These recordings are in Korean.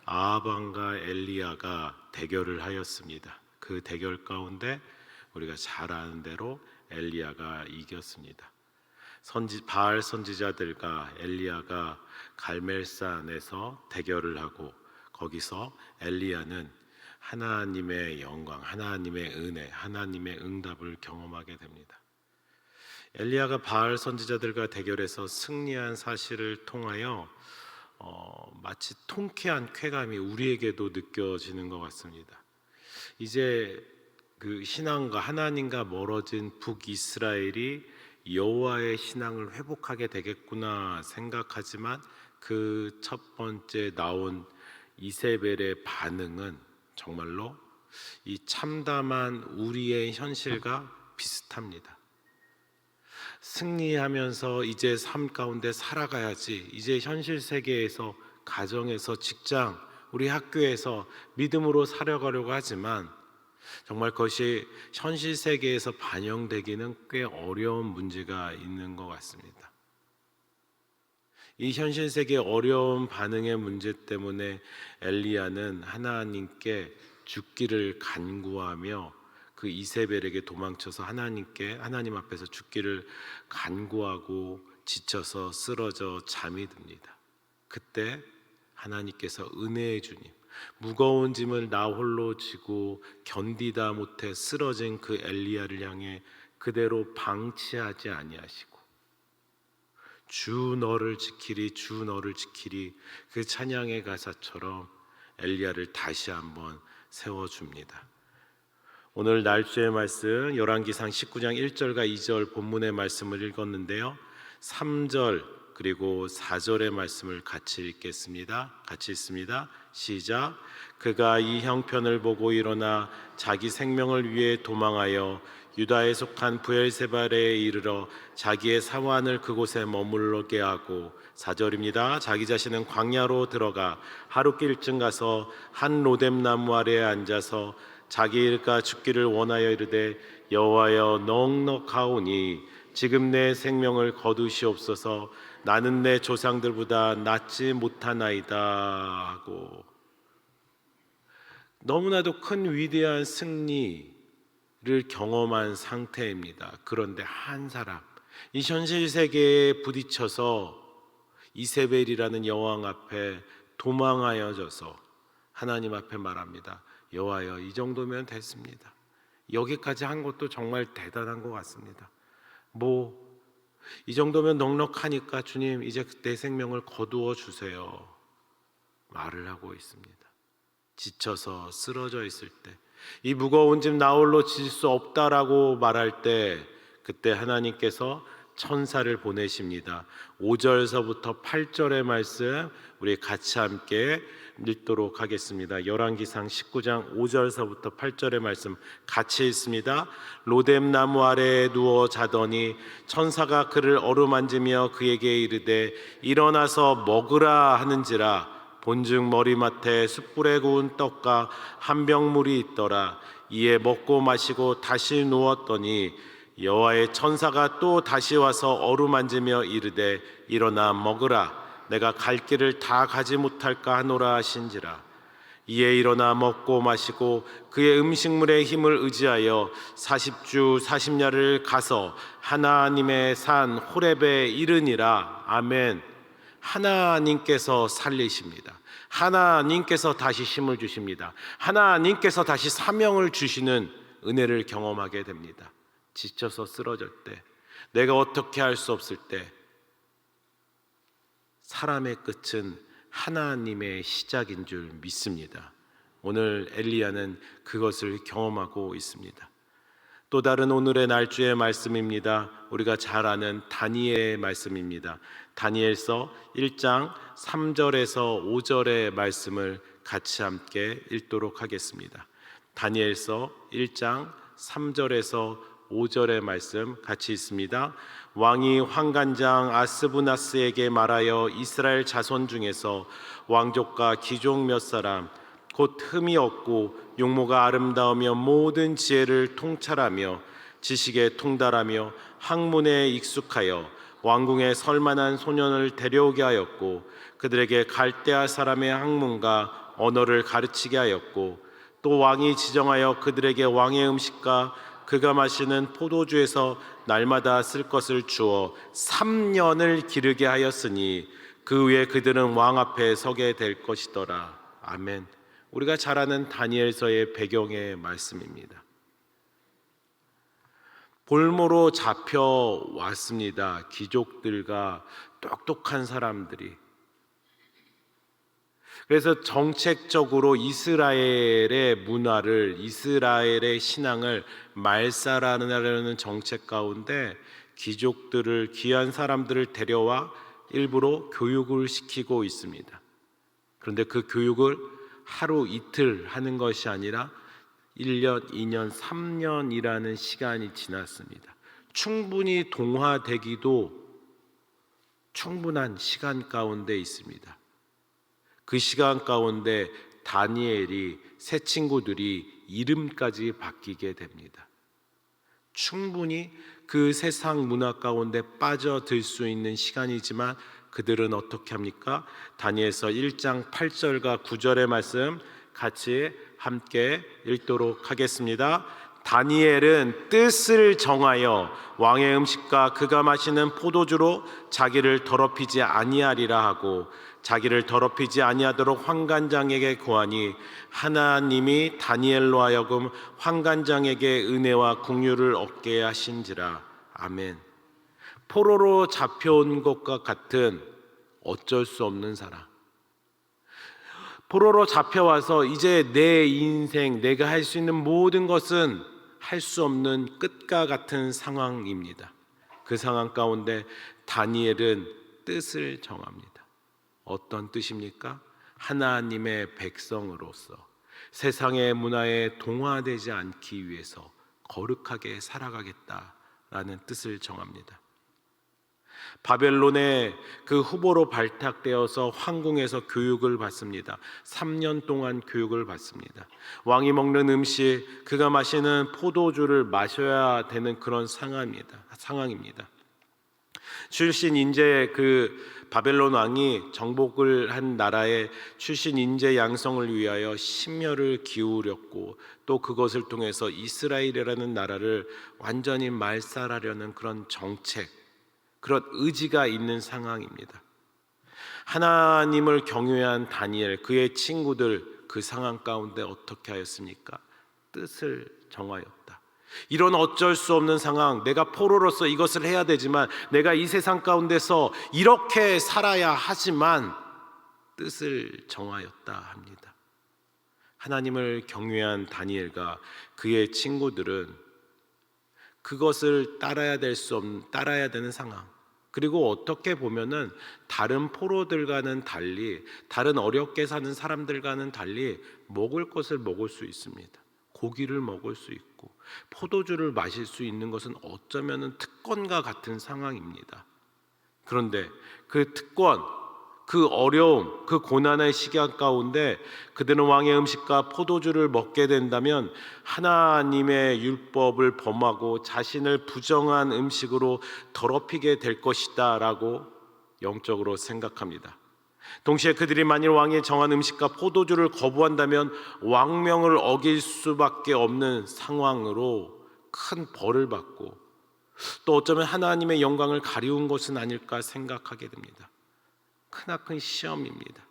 아합과 엘리야가 대결을 하였습니다. 그 대결 가운데 우리가 잘 아는 대로 엘리야가 이겼습니다. 바알 선지자들과 엘리야가 갈멜산에서 대결을 하고 거기서 엘리야는 하나님의 영광, 하나님의 은혜, 하나님의 응답을 경험하게 됩니다. 엘리야가 바알 선지자들과 대결해서 승리한 사실을 통하여 마치 통쾌한 쾌감이 우리에게도 느껴지는 것 같습니다. 이제 그 신앙과 하나님과 멀어진 북이스라엘이 여호와의 신앙을 회복하게 되겠구나 생각하지만 그 첫 번째 나온 이세벨의 반응은 정말로 이 참담한 우리의 현실과 비슷합니다. 승리하면서 이제 삶 가운데 살아가야지, 이제 현실 세계에서, 가정에서, 직장, 우리 학교에서 믿음으로 살아가려고 하지만 정말 그것이 현실 세계에서 반영되기는 꽤 어려운 문제가 있는 것 같습니다. 이 현실 세계의 어려운 반응의 문제 때문에 엘리야는 하나님께 죽기를 간구하며 그 이세벨에게 도망쳐서 하나님 앞에서 죽기를 간구하고 지쳐서 쓰러져 잠이 듭니다. 그때 하나님께서 은혜의 주님, 무거운 짐을 나 홀로 지고 견디다 못해 쓰러진 그 엘리야를 향해 그대로 방치하지 아니하시고 주 너를 지키리, 주 너를 지키리, 그 찬양의 가사처럼 엘리야를 다시 한번 세워줍니다. 오늘 날주의 말씀 열왕기상 19장 1절과 2절 본문의 말씀을 읽었는데요, 3절 그리고 4절의 말씀을 같이 읽겠습니다. 같이 읽습니다. 시작. 그가 이 형편을 보고 일어나 자기 생명을 위해 도망하여 유다에 속한 브엘세바에 이르러 자기의 사환을 그곳에 머물게 하고, 4절입니다. 자기 자신은 광야로 들어가 하루길쯤 가서 한 로뎀나무 아래에 앉아서 자기 일가 죽기를 원하여 이르되 여호와여 넉넉하오니 지금 내 생명을 거두시옵소서. 나는 내 조상들보다 낫지 못하나이다 하고, 너무나도 큰 위대한 승리를 경험한 상태입니다. 그런데 한 사람, 이 현실 세계에 부딪혀서 이세벨이라는 여왕 앞에 도망하여져서 하나님 앞에 말합니다. 여호와여, 이 정도면 됐습니다. 여기까지 한 것도 정말 대단한 것 같습니다. 이 정도면 넉넉하니까 주님 이제 내 생명을 거두어 주세요 말을 하고 있습니다. 지쳐서 쓰러져 있을 때, 이 무거운 짐 나 홀로 질 수 없다라고 말할 때, 그때 하나님께서 천사를 보내십니다. 5절서부터 8절의 말씀 우리 같이 함께 읽도록 하겠습니다. 열왕기상 19장 5절서부터 8절의 말씀 같이 읽습니다. 로뎀나무 아래에 누워 자더니 천사가 그를 어루만지며 그에게 이르되 일어나서 먹으라 하는지라. 본즉 머리맡에 숯불에 구운 떡과 한 병 물이 있더라. 이에 먹고 마시고 다시 누웠더니 여호와의 천사가 또 다시 와서 어루만지며 이르되 일어나 먹으라. 내가 갈 길을 다 가지 못할까 하노라 하신지라. 이에 일어나 먹고 마시고 그의 음식물의 힘을 의지하여 40주 40야를 가서 하나님의 산 호렙에 이르니라. 아멘. 하나님께서 살리십니다. 하나님께서 다시 힘을 주십니다. 하나님께서 다시 사명을 주시는 은혜를 경험하게 됩니다. 지쳐서 쓰러질 때, 내가 어떻게 할 수 없을 때, 사람의 끝은 하나님의 시작인 줄 믿습니다. 오늘 엘리야는 그것을 경험하고 있습니다. 또 다른 오늘의 날주의 말씀입니다. 우리가 잘 아는 다니엘의 말씀입니다. 다니엘서 1장 3절에서 5절의 말씀을 같이 함께 읽도록 하겠습니다. 다니엘서 1장 3절에서 5절의 말씀 같이 읽습니다. 왕이 환관장 아스부나스에게 말하여 이스라엘 자손 중에서 왕족과 귀족 몇 사람 곧 흠이 없고 용모가 아름다우며 모든 지혜를 통찰하며 지식에 통달하며 학문에 익숙하여 왕궁에 설만한 소년을 데려오게 하였고 그들에게 갈대아 사람의 학문과 언어를 가르치게 하였고 또 왕이 지정하여 그들에게 왕의 음식과 그가 마시는 포도주에서 날마다 쓸 것을 주어 3년을 기르게 하였으니 그 후에 그들은 왕 앞에 서게 될 것이더라. 아멘. 우리가 잘 아는 다니엘서의 배경의 말씀입니다. 볼모로 잡혀왔습니다. 귀족들과 똑똑한 사람들이. 그래서 정책적으로 이스라엘의 문화를, 이스라엘의 신앙을 말살하려는 정책 가운데 귀족들을, 귀한 사람들을 데려와 일부러 교육을 시키고 있습니다. 그런데 그 교육을 하루 이틀 하는 것이 아니라 1년, 2년, 3년이라는 시간이 지났습니다. 충분히 동화되기도 충분한 시간 가운데 있습니다. 그 시간 가운데 다니엘이, 새 친구들이 이름까지 바뀌게 됩니다. 충분히 그 세상 문화 가운데 빠져들 수 있는 시간이지만 그들은 어떻게 합니까? 다니엘서 1장 8절과 9절의 말씀 같이 함께 읽도록 하겠습니다. 다니엘은 뜻을 정하여 왕의 음식과 그가 마시는 포도주로 자기를 더럽히지 아니하리라 하고 자기를 더럽히지 아니하도록 환관장에게 고하니 하나님이 다니엘로 하여금 환관장에게 은혜와 긍휼을 얻게 하신지라. 아멘. 포로로 잡혀온 것과 같은 어쩔 수 없는 사람, 포로로 잡혀와서 이제 내 인생, 내가 할 수 있는 모든 것은 할 수 없는 끝과 같은 상황입니다. 그 상황 가운데 다니엘은 뜻을 정합니다. 어떤 뜻입니까? 하나님의 백성으로서 세상의 문화에 동화되지 않기 위해서 거룩하게 살아가겠다라는 뜻을 정합니다. 바벨론의 그 후보로 발탁되어서 황궁에서 교육을 받습니다. 3년 동안 교육을 받습니다. 왕이 먹는 음식, 그가 마시는 포도주를 마셔야 되는 그런 상황입니다. 출신 인재, 그 바벨론 왕이 정복을 한 나라의 출신 인재 양성을 위하여 심혈을 기울였고 또 그것을 통해서 이스라엘이라는 나라를 완전히 말살하려는 그런 정책, 그런 의지가 있는 상황입니다. 하나님을 경외한 다니엘, 그의 친구들 그 상황 가운데 어떻게 하였습니까? 뜻을 정하였다. 이런 어쩔 수 없는 상황, 내가 포로로서 이것을 해야 되지만 내가 이 세상 가운데서 이렇게 살아야 하지만 뜻을 정하였다 합니다. 하나님을 경외한 다니엘과 그의 친구들은 그것을 따라야 되는 상황, 그리고 어떻게 보면은 다른 포로들과는 달리, 다른 어렵게 사는 사람들과는 달리 먹을 것을 먹을 수 있습니다. 고기를 먹을 수 있고 포도주를 마실 수 있는 것은 어쩌면은 특권과 같은 상황입니다. 그런데 그 특권, 그 어려움, 그 고난의 시간 가운데 그들은 왕의 음식과 포도주를 먹게 된다면 하나님의 율법을 범하고 자신을 부정한 음식으로 더럽히게 될 것이다 라고 영적으로 생각합니다. 동시에 그들이 만일 왕이 정한 음식과 포도주를 거부한다면 왕명을 어길 수밖에 없는 상황으로 큰 벌을 받고 또 어쩌면 하나님의 영광을 가리운 것은 아닐까 생각하게 됩니다. 크나큰 시험입니다.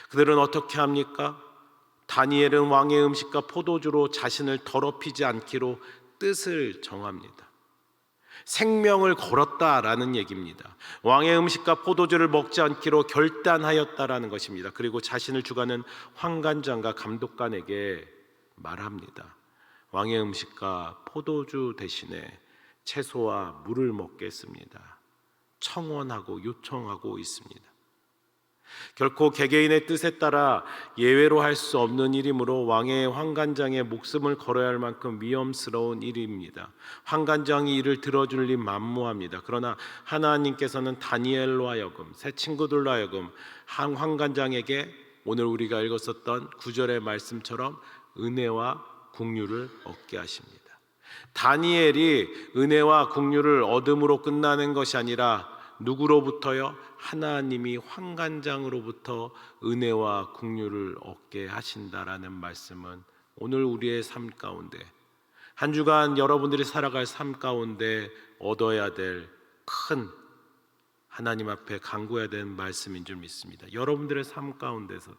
그들은 어떻게 합니까? 다니엘은 왕의 음식과 포도주로 자신을 더럽히지 않기로 뜻을 정합니다. 생명을 걸었다라는 얘기입니다. 왕의 음식과 포도주를 먹지 않기로 결단하였다라는 것입니다. 그리고 자신을 주관하는 환관장과 감독관에게 말합니다. 왕의 음식과 포도주 대신에 채소와 물을 먹겠습니다. 청원하고 요청하고 있습니다. 결코 개개인의 뜻에 따라 예외로 할 수 없는 일이므로 왕의 환관장의 목숨을 걸어야 할 만큼 위험스러운 일입니다. 환관장이 이를 들어줄 리 만무합니다. 그러나 하나님께서는 다니엘로 하여금, 새 친구들로 하여금 환관장에게 오늘 우리가 읽었었던 9절의 말씀처럼 은혜와 긍휼을 얻게 하십니다. 다니엘이 은혜와 긍휼을 얻음으로 끝나는 것이 아니라 누구로부터요? 하나님이 환관장으로부터 은혜와 긍휼을 얻게 하신다라는 말씀은 오늘 우리의 삶 가운데, 한 주간 여러분들이 살아갈 삶 가운데 얻어야 될 큰 하나님 앞에 간구해야 되는 말씀인 줄 믿습니다. 여러분들의 삶 가운데서도,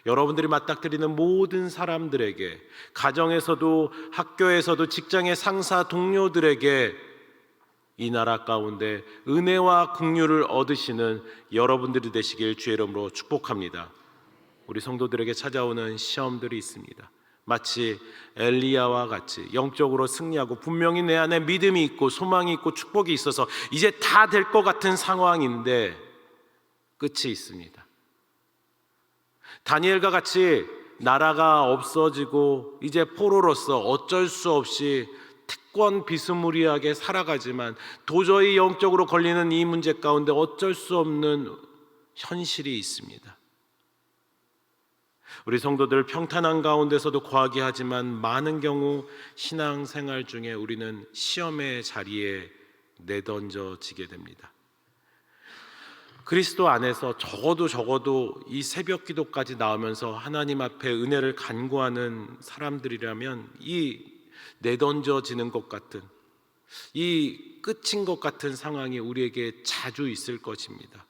여러분들이 맞닥뜨리는 모든 사람들에게, 가정에서도 학교에서도 직장의 상사 동료들에게 이 나라 가운데 은혜와 긍휼을 얻으시는 여러분들이 되시길 주의 이름으로 축복합니다. 우리 성도들에게 찾아오는 시험들이 있습니다. 마치 엘리야와 같이 영적으로 승리하고 분명히 내 안에 믿음이 있고 소망이 있고 축복이 있어서 이제 다 될 것 같은 상황인데 끝이 있습니다. 다니엘과 같이 나라가 없어지고 이제 포로로서 어쩔 수 없이 특권 비스무리하게 살아가지만 도저히 영적으로 걸리는 이 문제 가운데 어쩔 수 없는 현실이 있습니다. 우리 성도들 평탄한 가운데서도 거하게 하지만 많은 경우 신앙생활 중에 우리는 시험의 자리에 내던져지게 됩니다. 그리스도 안에서 적어도 이 새벽 기도까지 나오면서 하나님 앞에 은혜를 간구하는 사람들이라면 이 내던져지는 것 같은, 이 끝인 것 같은 상황이 우리에게 자주 있을 것입니다.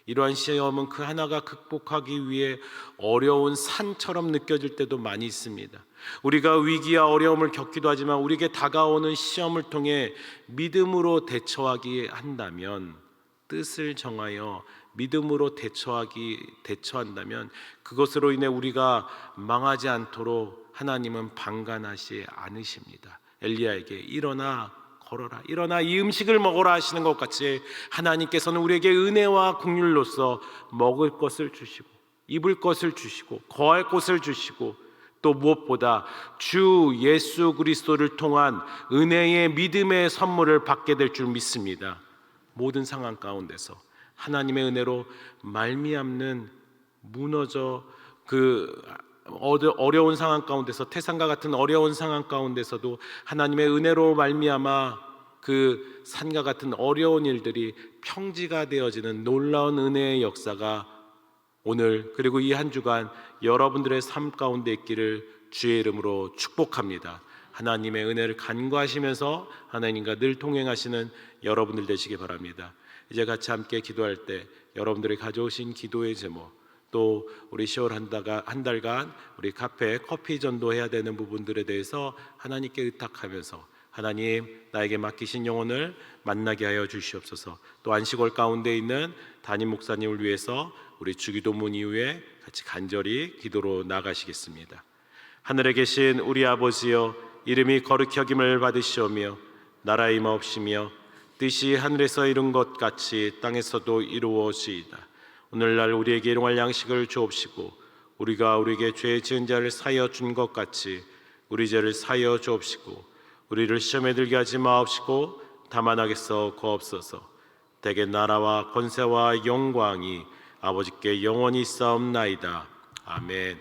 이러한 시험은 그 하나가 극복하기 위해 어려운 산처럼 느껴질 때도 많이 있습니다. 우리가 위기와 어려움을 겪기도 하지만 우리에게 다가오는 시험을 통해 믿음으로 대처하기 한다면, 뜻을 정하여 믿음으로 대처한다면 그것으로 인해 우리가 망하지 않도록 하나님은 방관하지 않으십니다. 엘리야에게 일어나 걸어라, 일어나 이 음식을 먹어라 하시는 것 같이 하나님께서는 우리에게 은혜와 긍휼로서 먹을 것을 주시고 입을 것을 주시고 거할 곳을 주시고 또 무엇보다 주 예수 그리스도를 통한 은혜의 믿음의 선물을 받게 될 줄 믿습니다. 모든 상황 가운데서 하나님의 은혜로 말미암는 무너져 어려운 상황 가운데서, 태산과 같은 어려운 상황 가운데서도 하나님의 은혜로 말미암아 그 산과 같은 어려운 일들이 평지가 되어지는 놀라운 은혜의 역사가 오늘 그리고 이 한 주간 여러분들의 삶 가운데 있기를 주의 이름으로 축복합니다. 하나님의 은혜를 간구하시면서 하나님과 늘 동행하시는 여러분들 되시기 바랍니다. 이제 같이 함께 기도할 때 여러분들이 가져오신 기도의 제목, 또 우리 10월 한 달간 우리 카페 커피 전도해야 되는 부분들에 대해서 하나님께 의탁하면서, 하나님 나에게 맡기신 영혼을 만나게 하여 주시옵소서. 또 안식월 가운데 있는 담임 목사님을 위해서 우리 주기도문 이후에 같이 간절히 기도로 나가시겠습니다. 하늘에 계신 우리 아버지여, 이름이 거룩히 여김을 받으시오며 나라의 임하옵시며 뜻이 하늘에서 이룬 것 같이 땅에서도 이루어지이다. 오늘날 우리에게 일용할 양식을 주옵시고 우리가 우리에게 죄 지은 자를 사하여 준 것 같이 우리 죄를 사하여 주옵시고 우리를 시험에 들게 하지 마옵시고 다만 악에서 구하옵소서. 대개 나라와 권세와 영광이 아버지께 영원히 있사옵나이다. 아멘.